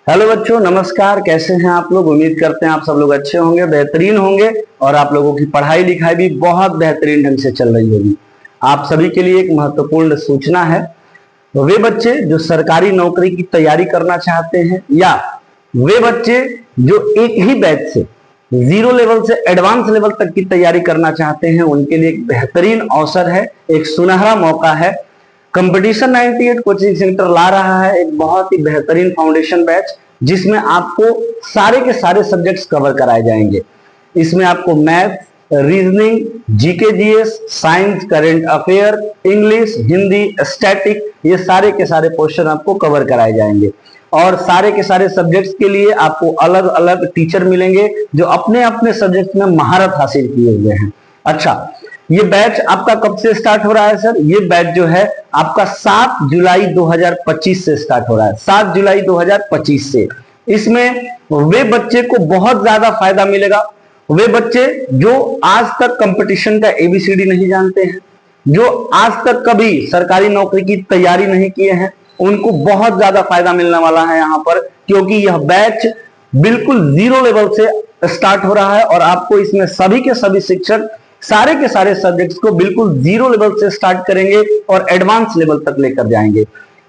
Hello बच्चों, नमस्कार। कैसे हैं आप लोग? उम्मीद करते हैं आप सब लोग अच्छे होंगे, बेहतरीन होंगे और आप लोगों की पढ़ाई लिखाई भी बहुत बेहतरीन ढंग से चल रही होगी। आप सभी के लिए एक महत्वपूर्ण सूचना है। वे बच्चे जो सरकारी नौकरी की तैयारी करना चाहते हैं या वे बच्चे जो एक ही बैच से जीरो लेवल से एडवांस लेवल तक की तैयारी करना चाहते हैं, उनके लिए एक बेहतरीन अवसर है, एक सुनहरा मौका है। कंपटीशन 98 कोचिंग सेंटर ला रहा है एक बहुत ही बेहतरीन फाउंडेशन बैच, जिसमें आपको सारे के सारे सब्जेक्ट्स कवर कराए जाएंगे। इसमें आपको math, reasoning, GK GS, science, current affair, English, Hindi, static, ये सारे के सारे क्वेश्चन आपको कवर कराए जाएंगे। और सारे के सारे सब्जेक्ट्स के लिए आपको अलग अलग टीचर मिलेंगे जो अपने अपने सब्जेक्ट में महारत हासिल किए हुए हैं। अच्छा, ये बैच आपका कब से स्टार्ट हो रहा है सर? ये बैच जो है आपका 7 जुलाई 2025 से स्टार्ट हो रहा है। 7 जुलाई 2025 से इसमें वे बच्चे को बहुत ज्यादा फायदा मिलेगा। वे बच्चे जो आज तक कंपटीशन का एबीसीडी नहीं जानते हैं, जो आज तक कभी सरकारी नौकरी की तैयारी नहीं किए हैं, उनको बहुत ज्यादा फायदा मिलने वाला है यहाँ पर, क्योंकि यह बैच बिल्कुल जीरो लेवल से स्टार्ट हो रहा है और आपको इसमें सभी के सभी शिक्षक सारे के सारे सब्जेक्ट्स को बिल्कुल जीरो लेवल से स्टार्ट करेंगे और एडवांस लेवल तक लेकर जाएंगे।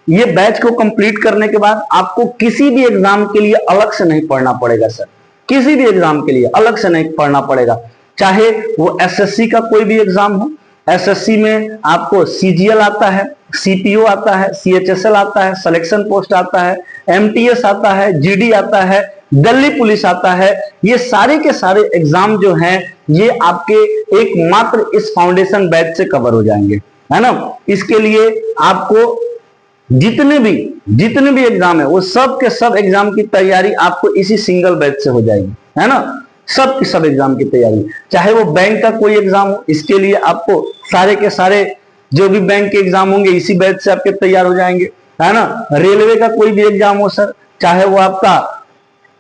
ये बैच को कंप्लीट करने के बाद आपको किसी भी एग्जाम के लिए अलग से नहीं पढ़ना पड़ेगा सर। किसी भी एग्जाम के लिए अलग से नहीं पढ़ना पड़ेगा, चाहे वो एसएससी का कोई भी एग्जाम हो। एसएससी में आपको सीजीएल आता है, सीपीओ आता है, सीएचएसएल आता है, सिलेक्शन पोस्ट आता है, एमटीएस आता है, जीडी आता है, दिल्ली पुलिस आता है। ये सारे के सारे एग्जाम जो हैं ये आपके एकमात्र इस फाउंडेशन बैच से कवर हो जाएंगे, है ना। इसके लिए आपको जितने भी एग्जाम है वो सब के सब एग्जाम की तैयारी आपको इसी सिंगल बैच से हो जाएगी, है ना। सब की सब एग्जाम की तैयारी, चाहे वो बैंक का कोई एग्जाम हो, इसके लिए आपको सारे के सारे जो भी बैंक के एग्जाम होंगे इसी बैच से आपके तैयार हो जाएंगे, है ना। रेलवे का कोई भी एग्जाम हो सर, चाहे वो आपका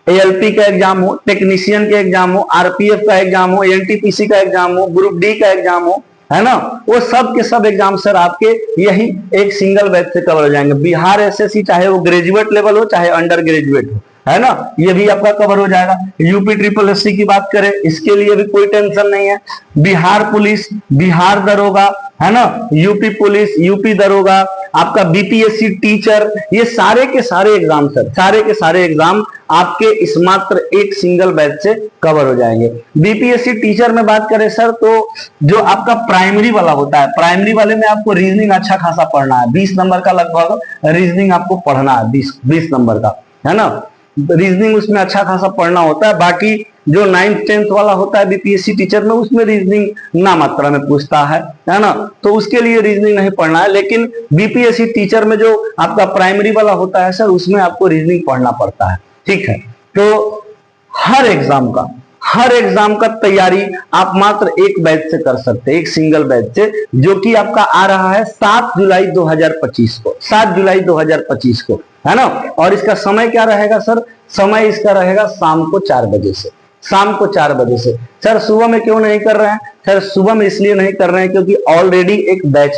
एएलपी का एग्जाम हो, टेक्नीशियन का एग्जाम हो, आरपीएफ का एग्जाम हो, एनटीपीसी का एग्जाम हो, ग्रुप डी का एग्जाम हो, है ना, वो सब के सब एग्जाम सर आपके यही एक सिंगल बैच से कवर हो जाएंगे। बिहार एसएससी चाहे वो ग्रेजुएट लेवल हो चाहे अंडर ग्रेजुएट हो, है ना, ये भी आपका कवर हो जाएगा। यूपी ट्रिपल एससी की बात करें, इसके लिए भी कोई टेंशन नहीं है। बिहार पुलिस, बिहार दरोगा, है ना, यूपी पुलिस, यूपी दरोगा, आपका बीपीएससी टीचर, ये सारे के सारे एग्जाम सर, सारे के सारे एग्जाम आपके इस मात्र एक सिंगल बैच से कवर हो जाएंगे। बीपीएससी टीचर में बात करें सर, तो जो आपका प्राइमरी वाला होता है, प्राइमरी वाले में आपको रीजनिंग अच्छा खासा पढ़ना है। 20 नंबर का लगभग रीजनिंग आपको पढ़ना है, 20 नंबर का, है ना। रीजनिंग उसमें अच्छा खासा पढ़ना होता है। बाकी जो 9th 10th वाला होता है बीपीएससी टीचर में, उसमें रीजनिंग ना मात्रा में पूछता है ना, तो उसके लिए रीजनिंग नहीं पढ़ना है। लेकिन बीपीएससी टीचर में जो आपका प्राइमरी वाला होता है सर, उसमें आपको रीजनिंग पढ़ना पड़ता है, ठीक है। तो हर एग्जाम का तैयारी आप मात्र एक बैच से कर सकते हैं, एक सिंगल बैच से, जो कि आपका आ रहा है 7 जुलाई 2025 को, 7 जुलाई 2025 को, है ना। और इसका समय क्या रहेगा सर? समय इसका रहेगा शाम को 4 बजे से, शाम को 4 बजे से। सर सुबह में क्यों नहीं कर रहे हैं? सर सुबह में इसलिए नहीं कर रहे हैं क्योंकि ऑलरेडी एक बैच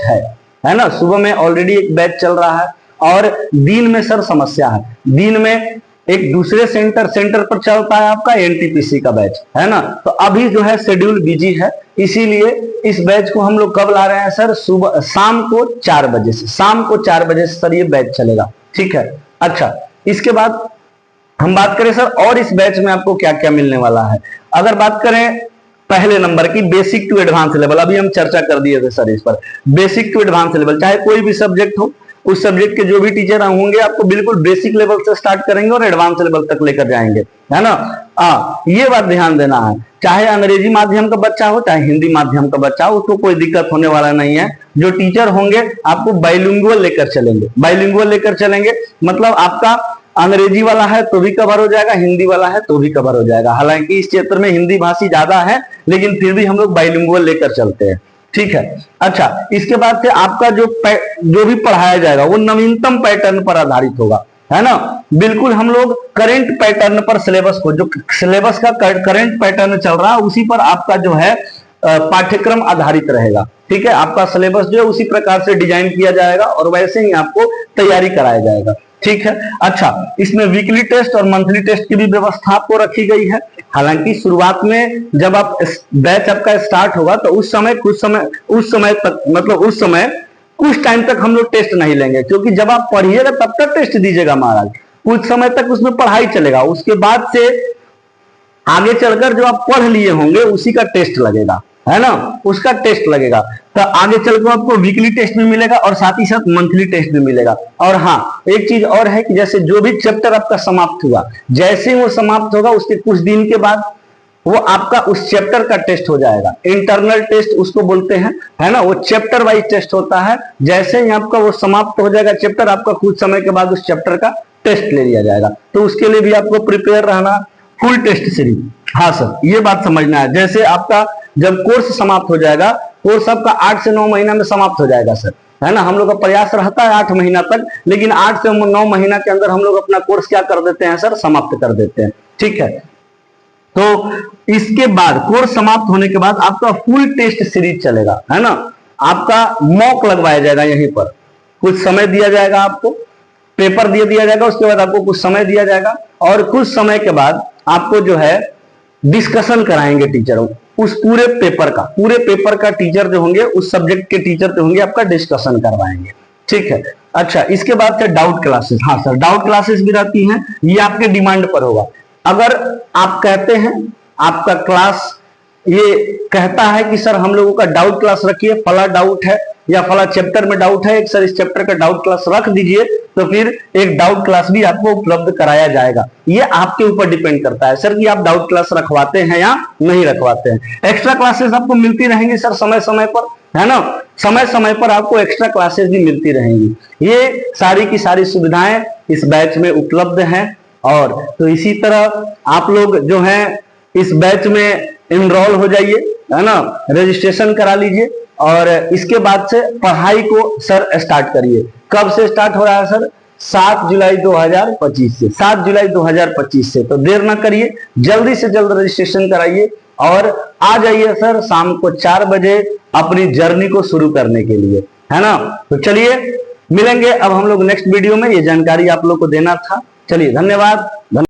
है ना, सुबह में ऑलरेडी एक बैच चल रहा है। और दिन में सर समस्या है, दिन में एक दूसरे सेंटर पर चलता है आपका एनटीपीसी का बैच, है ना। तो अभी जो है शेड्यूल बिजी है, इसीलिए इस बैच को हम लोग कब ला रहे हैं सर? सुबह, शाम को 4 बजे से, शाम को 4 बजे से सर ये बैच चलेगा, ठीक है। अच्छा, इसके बाद हम बात करें सर और इस बैच में आपको क्या क्या मिलने वाला है। अगर बात करें पहले नंबर की, बेसिक टू एडवांस लेवल, अभी हम चर्चा कर दिए थे सर इस पर। बेसिक टू एडवांस लेवल, चाहे कोई भी सब्जेक्ट हो, उस सब्जेक्ट के जो भी टीचर होंगे आपको बिल्कुल बेसिक लेवल से स्टार्ट करेंगे और एडवांस लेवल तक लेकर जाएंगे, है ना। ये बात ध्यान देना है, चाहे अंग्रेजी माध्यम का बच्चा हो चाहे हिंदी माध्यम का बच्चा हो, उसको कोई दिक्कत होने वाला नहीं है। जो टीचर होंगे आपको बाइलिंगुअल लेकर चलेंगे, बाइलिंगुअल लेकर चलेंगे, मतलब आपका अंग्रेजी वाला है तो भी कवर हो जाएगा, हिंदी वाला है तो भी कवर हो जाएगा। हालांकि इस क्षेत्र में हिंदी भाषी ज्यादा है, लेकिन फिर भी हम लोग बाइलिंगुअल लेकर चलते हैं, ठीक है। अच्छा, इसके बाद से आपका जो भी पढ़ाया जाएगा वो नवीनतम पैटर्न पर आधारित होगा, है ना। बिल्कुल हम लोग करंट पैटर्न पर सिलेबस को, जो सिलेबस का करंट पैटर्न चल रहा है उसी पर आपका जो है पाठ्यक्रम आधारित रहेगा, ठीक है। आपका सिलेबस जो है उसी प्रकार से डिजाइन किया जाएगा और वैसे ही आपको तैयारी कराया जाएगा। ठीक है। अच्छा, इसमें वीकली टेस्ट और मंथली टेस्ट की भी व्यवस्था आपको रखी गई है। हालांकि शुरुआत में जब आप बैच आपका स्टार्ट होगा तो उस समय कुछ टाइम तक हम लोग टेस्ट नहीं लेंगे, क्योंकि जब आप पढ़िएगा तब तक टेस्ट दीजिएगा महाराज। कुछ समय तक उसमें पढ़ाई चलेगा, उसके बाद से आगे चलकर जो आप पढ़ लिए होंगे उसी का टेस्ट लगेगा, है ना, उसका टेस्ट लगेगा। तो आगे चलकर आपको वीकली टेस्ट भी मिलेगा और साथ ही साथ मंथली टेस्ट भी मिलेगा। और हाँ, एक चीज और है कि जैसे जो भी चैप्टर आपका समाप्त हुआ, जैसे ही वो समाप्त होगा उसके कुछ दिन के बाद वो आपका उस चैप्टर का टेस्ट हो जाएगा। इंटरनल टेस्ट उसको बोलते हैं, है ना, वो चैप्टर वाइज टेस्ट होता है। जैसे ही आपका वो समाप्त हो जाएगा चैप्टर, आपका कुछ समय के बाद उस चैप्टर का टेस्ट ले लिया जाएगा। तो उसके लिए भी आपको प्रिपेयर रहना, फुल टेस्ट सीरीज। हाँ सर, ये बात समझना है। जैसे आपका जब कोर्स समाप्त हो जाएगा, कोर्स आपका 8 से 9 महीना में समाप्त हो जाएगा सर, है ना। हम लोग का प्रयास रहता है 8 महीना तक, लेकिन 8 से 9 महीना के अंदर हम लोग अपना कोर्स क्या कर देते हैं सर, समाप्त कर देते हैं। ठीक है, तो इसके बाद कोर्स समाप्त होने के बाद आपका फुल टेस्ट सीरीज चलेगा, है ना। आपका मॉक लगवाया जाएगा, यहीं पर कुछ समय दिया जाएगा, आपको पेपर दे दिया जाएगा, उसके बाद आपको कुछ समय दिया जाएगा और कुछ समय के बाद आपको जो है डिस्कशन कराएंगे टीचर उस पूरे पेपर का टीचर जो होंगे, उस सब्जेक्ट के टीचर जो होंगे आपका डिस्कशन करवाएंगे। ठीक है। अच्छा, इसके बाद से डाउट क्लासेस। हाँ सर, डाउट क्लासेस भी रहती हैं, ये आपके डिमांड पर होगा। अगर आप कहते हैं आपका क्लास ये कहता है कि सर हम लोगों का डाउट क्लास रखिए, फला डाउट है या फला चैप्टर में डाउट है, एक सर इस चैप्टर का डाउट क्लास रख दीजिए, तो फिर एक डाउट क्लास भी आपको उपलब्ध कराया जाएगा। ये आपके ऊपर डिपेंड करता है सर कि आप डाउट क्लास रखवाते हैं या नहीं रखवाते हैं। एक्स्ट्रा क्लासेस आपको मिलती रहेंगी सर समय समय पर, है ना, समय समय पर आपको एक्स्ट्रा क्लासेस भी मिलती रहेंगी। ये सारी की सारी सुविधाएं इस बैच में उपलब्ध हैं। और तो इसी तरह आप लोग जो हैं इस बैच में इनरोल हो जाइए, है ना, रजिस्ट्रेशन करा लीजिए और इसके बाद से पढ़ाई को सर स्टार्ट करिए। कब से स्टार्ट हो रहा है सर? 7 जुलाई 2025 से, 7 जुलाई 2025 से। तो देर ना करिए, जल्दी से जल्द रजिस्ट्रेशन कराइए और आ जाइए सर शाम को 4 बजे अपनी जर्नी को शुरू करने के लिए, है ना। तो चलिए मिलेंगे अब हम लोग नेक्स्ट वीडियो में, ये जानकारी आप लोग को देना था। चलिए, धन्यवाद।